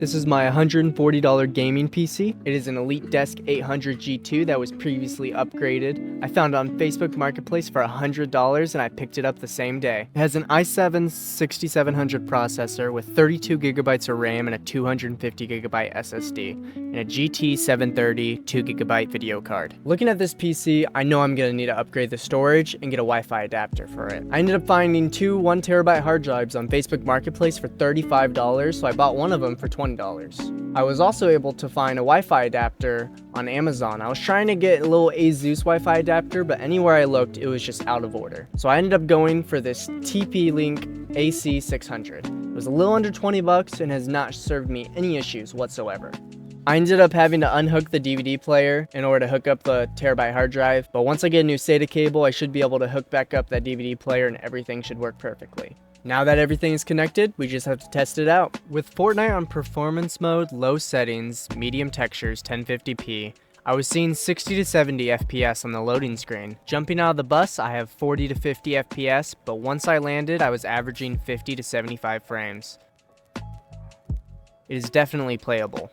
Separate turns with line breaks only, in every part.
This is my $140 gaming PC. It is an EliteDesk 800 G2 that was previously upgraded. I found it on Facebook Marketplace for $100 and I picked it up the same day. It has an i7 6700 processor with 32 gigabytes of RAM and a 250 gigabyte SSD, and a GT 730 2 gigabyte video card. Looking at this PC, I know I'm gonna need to upgrade the storage and get a Wi-Fi adapter for it. I ended up finding two 1 terabyte hard drives on Facebook Marketplace for $35, so I bought one of them for $20. I was also able to find a Wi-Fi adapter on Amazon. I was trying to get a little ASUS Wi-Fi adapter, but anywhere I looked, it was just out of order. So I ended up going for this TP-Link AC600. It was a little under 20 bucks and has not served me any issues whatsoever. I ended up having to unhook the DVD player in order to hook up the terabyte hard drive, but once I get a new SATA cable, I should be able to hook back up that DVD player and everything should work perfectly. Now that everything is connected, we just have to test it out. With Fortnite on performance mode, low settings, medium textures, 1050p, I was seeing 60 to 70 FPS on the loading screen. Jumping out of the bus, I have 40 to 50 FPS, but once I landed, I was averaging 50 to 75 frames. It is definitely playable.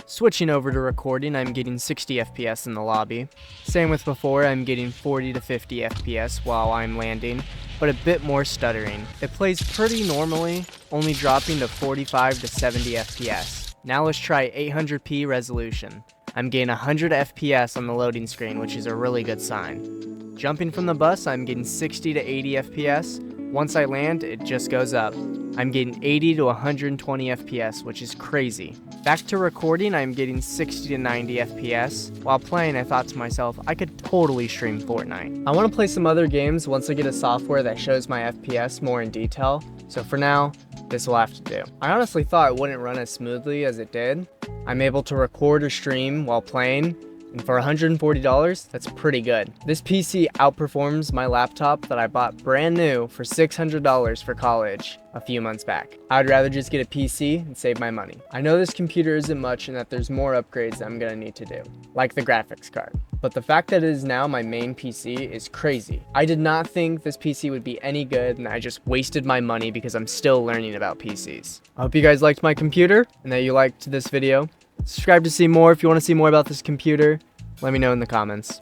Switching over to recording, I'm getting 60 FPS in the lobby. Same with before, I'm getting 40 to 50 FPS while I'm landing, but a bit more stuttering. It plays pretty normally, only dropping to 45 to 70 FPS. Now let's try 800p resolution. I'm getting 100 FPS on the loading screen, which is a really good sign. Jumping from the bus, I'm getting 60 to 80 FPS. Once I land, it just goes up. I'm getting 80 to 120 FPS, which is crazy. Back to recording, I'm getting 60 to 90 FPS. While playing, I thought to myself, I could totally stream Fortnite. I want to play some other games once I get a software that shows my FPS more in detail, so for now, this will have to do. I honestly thought it wouldn't run as smoothly as it did. I'm able to record or stream while playing, and for $140, that's pretty good. This PC outperforms my laptop that I bought brand new for $600 for college a few months back. I'd rather just get a PC and save my money. I know this computer isn't much and that there's more upgrades that I'm gonna need to do, like the graphics card. But the fact that it is now my main PC is crazy. I did not think this PC would be any good, and I just wasted my money because I'm still learning about PCs. I hope you guys liked my computer and that you liked this video. Subscribe to see more if you want to see more about this computer. Let me know in the comments.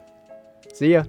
See ya.